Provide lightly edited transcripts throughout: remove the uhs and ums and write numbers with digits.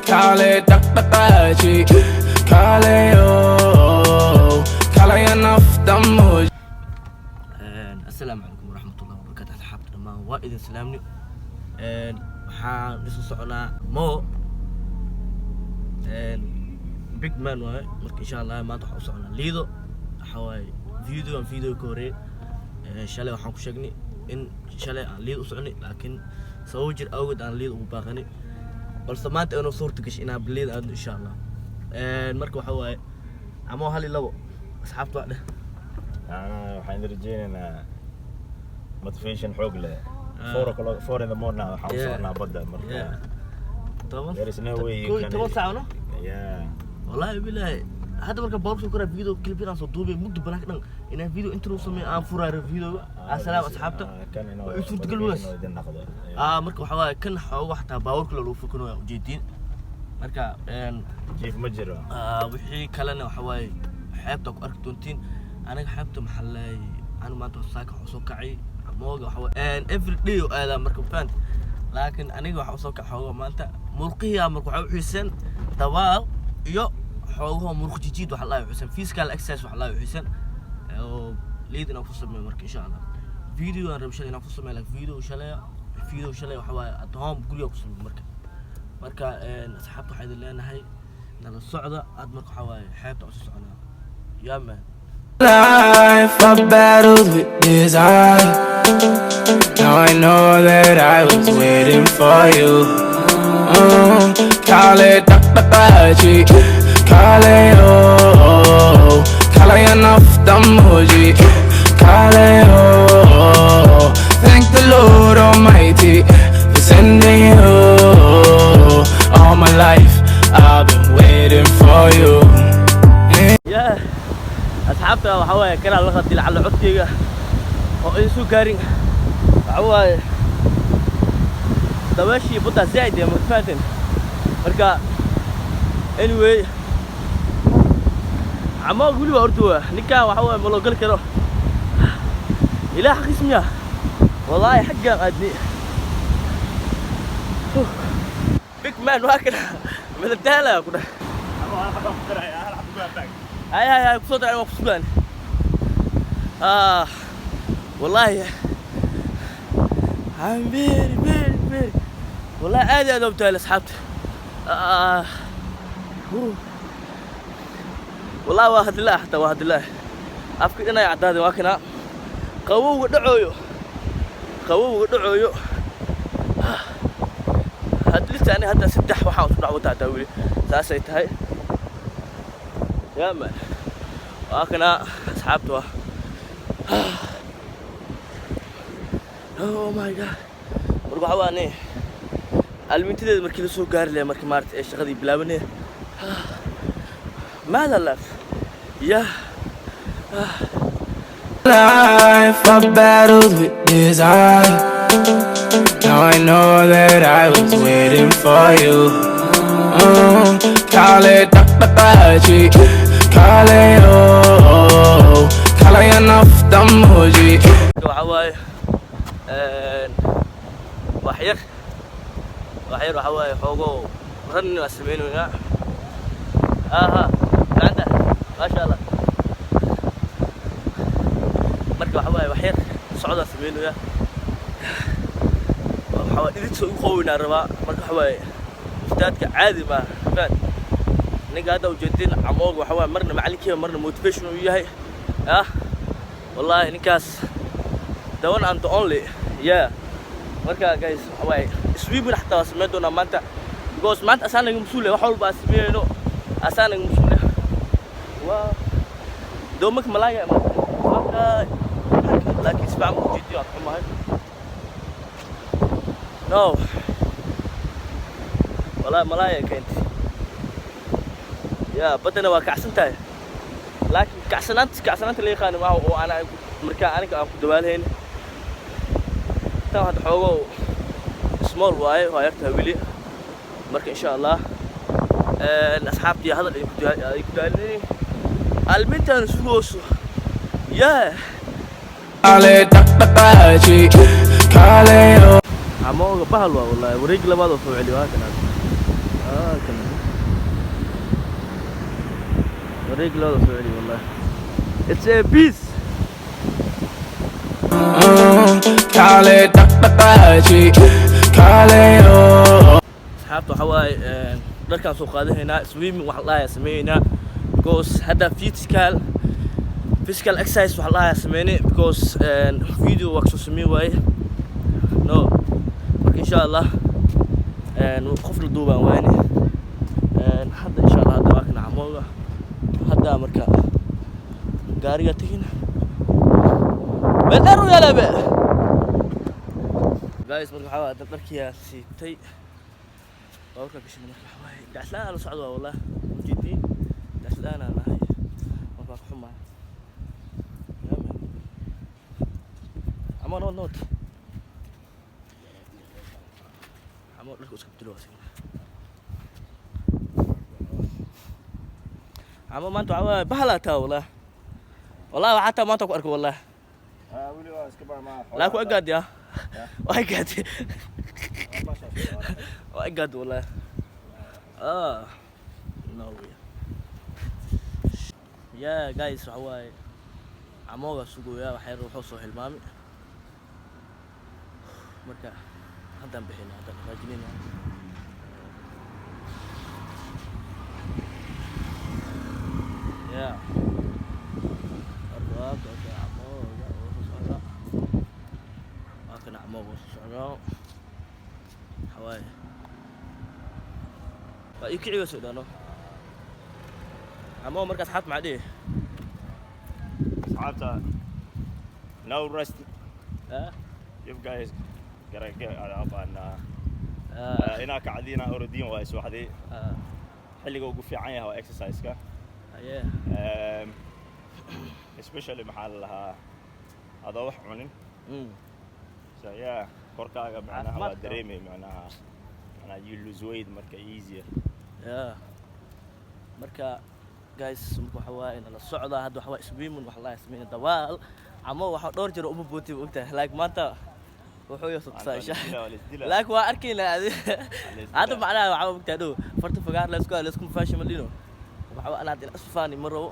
Kale Dakachi, Kale oh, Kale enough damage. السلام عليكم ورحمة الله وبركاته. حابب ما وايد سلامني. waxaan isu soconaa mo big man waaye marka insha Allah maanta waxaan u soconaa liido waxa waaye video ka hore shalay waxaan ku sheegnay in shalay aan liido u soconay laakiin sabab jir awgeed aan liido ugu baaqanay balse maanta inuu suurta gashay inaan liido aadno insha Allah marka waxa waaye ama hal iyo labo asxaabtu waa dheh waxaan rajeynaynaa motivation xoog leh 4 in the morning waxaan u soconaa badda marka there is no way you can ساعة yeah والله بالله هذا مركب بوركس وكره فيديو كليب أنا صدوبي مدة بناك نن إن فيديو إنترو سمي فرار فيديو السلام أصحابته يسوي تقولوس مركب حواي كن حوا حتى باور كله لو فكروا جيدين مركب كيف مجرى وحي كلنا حواي حياتك أركتونتين أنا حياتي محلي أنا ما توصاك حسوكعي موجة حواي every day هذا مركب فانت لكن أنا حسوك حوا ما أنت مرقية مركب حسين دواء يو حوله مرخ جديد وحلا حسين فيزيكال اكسس وحلا حسين ليد نفس من مرك ان شاء الله فيديو انا مشان نفس من لك فيديو شلي وحوا اتهم قول يوصل مركا اصحابته حيد لنا هي نلا الصعده اد مرك حوا حياته وسعنا يا مان Life I battled with desire. Now I know that I was waiting for you. Kale Dakachi, Kale oh, Kale enough damoji, Kale oh. Thank the Lord Almighty for sending you. All my life I've been waiting for you. Yeah. أصحابته وحواي كنا لقد دل على عدكية وإنسو كارين حواي دواشي بطة زايد يا متفاتن مركا anyway عما أقولي وأردوه نكا وحواي ملو قل كرو إله حق اسميا والله حقا قادني بيك مان واكنا من التالة كنا هاي بصوت على مقصودان والله I'm very والله عادي أنا بتاعي لأصحابتي والله واحد الله حتى واحد الله أفكر أنا عدادي واكنا قوو ودعويو هاد لسه أنا هذا سدح وحاول تدعو تاعتاولي ساسيت هاي يا مان واكنا أصحابته أوه ماي جاد مرقوا حواني المنتدى مركي لسو قار لي مركي مارت إيش غادي بلاوني ماذا لف يا Life I battled with desire. Now I know that I was waiting for you. Kale Dakachi, Kale oh, Kale enough damoji. وحواي وحير وحواي حوجو رن واسمينه يا عنده ما شاء الله مركب حواي وحير صعود اسمينه يا حواي إذا تسوي خوينا الربا مركب حواي مفتاتك عادي ما فات نيجا هذا وجدين عموق وحواي مرنا معلك مرنا موتيفيشن وياهي والله نكاس the one and the only yeah marka guys way sweepin hatta sameeydo maanta because maanta asana masuule wax walba sameeyno asana masuule waa doomak malaya marka laakiin isbaa mu jiddi wax ma hay no wala malaya keenti yeah badana waa kacsantahay laakiin kacsanaanta leeyahay waa oo ana marka aniga aan ku dawaalhayn هذا حوجو small واي وهايرتها ويلي مرك إن شاء الله الأصحاب دي هذا اللي يكتالني المنتن سلوسو يا Kale Dakachi, Kale oh. عمو بهلوا والله ورجله ما ضفوا عليه هكذا كمل وريك لو سعودي والله it's a piece Kale Takachi Kale asxaabta waxa waaye dharkaan soo qaadanaynaa swimming waxa la sameeynaa because hadda physical exercise waxa la sameeynaa because video wax soo sameey waaye no marka insha Allah qof la duubaan waane hadda insha Allah hadda waa kana amooga hadda marka gaariga tagina بدروا يا لبا جايز مركب حواي دبرك يا سيتي دورك كش مركب حواي قاعد لا على صعدوا والله جدي قاعد لا انا هاي مركب حمى يا مان عمر نوت عمر لك اسكت دلوقتي عمر ما انتوا عواي بهلاتا والله حتى ما انتوا اركب والله لا كو اقعد يا اقعد اقعد والله نو يا جايز حواي عموغا سوقويا waxay ruuxo soo hilmaami marka hadan bixina hadan raajinina ya حواي يكعي وسودانو عمو مركز حاط مع ديه حاطه no rest you guys gotta get up and هنا قاعدين اوردين وايس وحدي xilliga ugu fiican yahay exercise-ka especially maxaa lahaa adoo wax cunin so yeah korkaaga macnaha waa dareemay macnaha you lose weight marka easier marka guys waxa waa in la socdo hadda waxa waa swimming waxa la sameeyay dawaal ama waxa dhowr jeer uma bootay ogtahay like maanta wuxuu yasoo saasha like waa arkayna hada macnaha waxa ogtahay dhow farta fogaar la isku fashion malino waxa ana hadda asfaani maro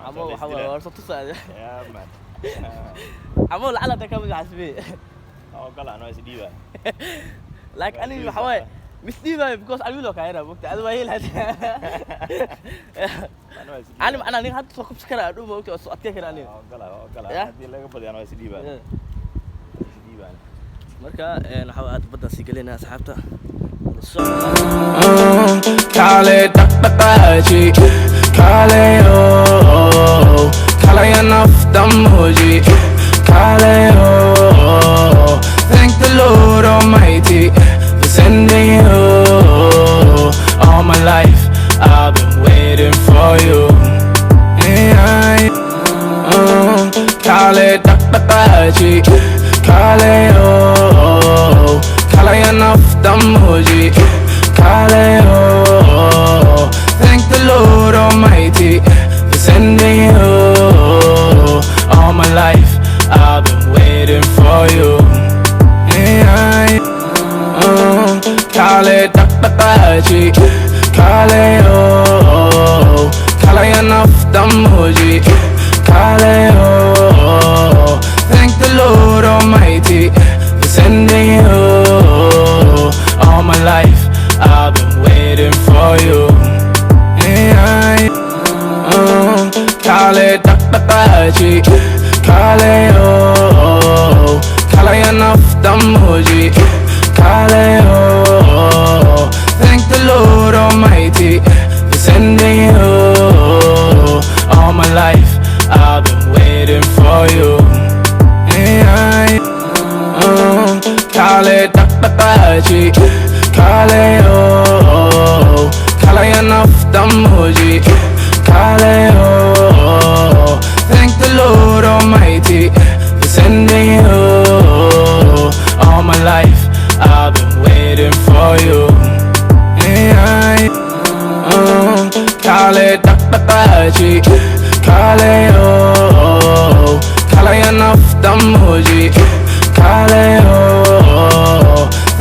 ama waxa waa warso tusaad man ama lacala ta kamid xasbi قال أنا أسديبه like أنا بحوي مسديبه because أنا لو كايرة وقت هذا وهي الحد أنا نيجي حتى سوق بسكرة أدوم وقت أتكلم كده أنا قال هذه اللي قبل أنا أسديبه مركا أنا حاول أتبدأ سيجلنا سحبته Kale Takachi Kale Kale enough damoji Kale Thank the Lord Almighty for sending you. All my life I've been waiting for you. Kale Takachi Kale Kale enough damoji Kale Thank the Lord Almighty for sending you. All my life I've been waiting for you. Kale Takachi Kale Kale enough damoji Kale Thank the Lord Almighty for sending you. All my life I've been waiting for you. Kale Takachi Kale Kale enough damoji Kale Thank the Lord Almighty for sending you. All my life I've been waiting for you. Kale Takachi Kale Kale enough damoji Kale Thank the Lord Almighty for sending you. All my life I've been waiting for you. Kale Takachi Kale Kale enough damoji Kale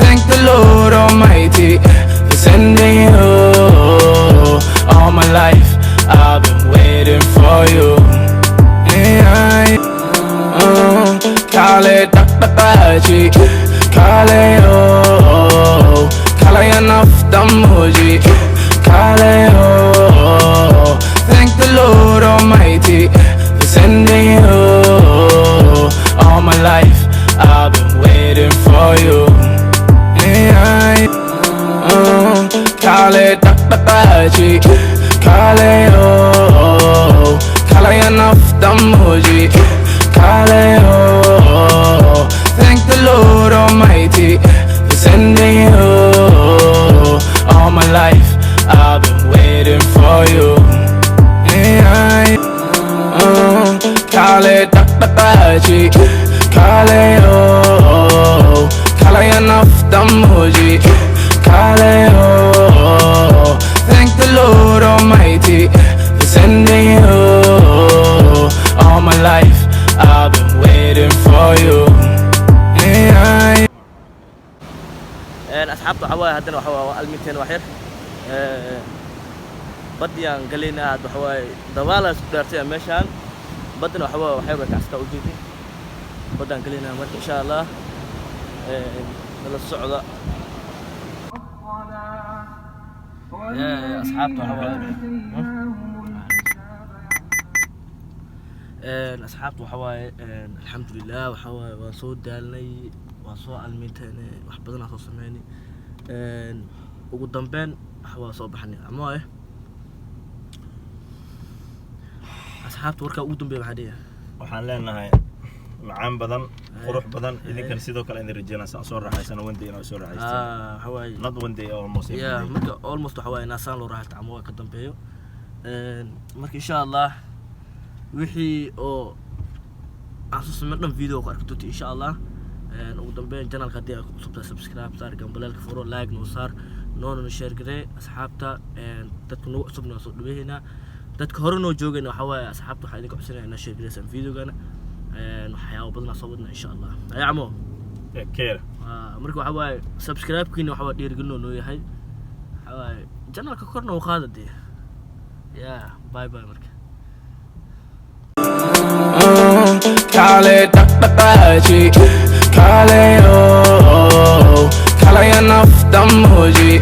Thank the Lord Almighty for sending you. Damuji, Kaleo. Thank the Lord Almighty for sending you. All my life I've been waiting for you. Kale Takaji, Kaleo, Kalayanaf Damuji, Kaleo. Thank the Lord Almighty for sending you. All my life I've been waiting for you. Kale Takaji, Kaleo, Kalayanaf Damuji, Kaleo. Thank the Lord Almighty for sending you. All my life I've been waiting for you. asxaabta waxa waaye haddana waxa waa alminteen wax yar badiyaan galina aad waxa waaye dabaala isku dhaartay meeshaan badana waxa waa waxay ka asta u jeedin badaan galina marka insha Allah nala socda asxaabta waxa waaye asxaabta waxa waaye alxamdulillah waxa waaye waa soo daalnay waa soo alminteen wax badan aan soo sameynay ugu dambeyn waxa waa soo baxnay ama asxaabta warka ugu dambeeyay waxa dhigay waxaan leenahay macaan badan qurux badan idinkan sidoo kale in rajeynaysan soo raaxaysan one day inoo soo raaxaysan waxa waaye not one day almost marka almost waxa waaye naasaan loo raaxaysta ama waa ka dambeeyo marka insha Allah wixii oo aan soo sameeyay dhan video ku arki doonto insha Allah ugu dambeyn channelka hadii aad ku cusubtahay subscribe saar gambalelka furo like noo saar noona share garee asxaabta dadka nagu cusubna soo dhaweeyna dadka hore noo joogayna waxa waaye asxaabta waxa idinka codsanaya inaad share gareysaan videogana waxyaabo badan soo wadna insha Allah ayacmo care marka waxa waaye subscribe kiina waxa waa dhiirigelin noo yahay waxa waaye channelka korna u qaadade bye bye marka Kale Takaji, Kaleo, Kalayanaf Damuji.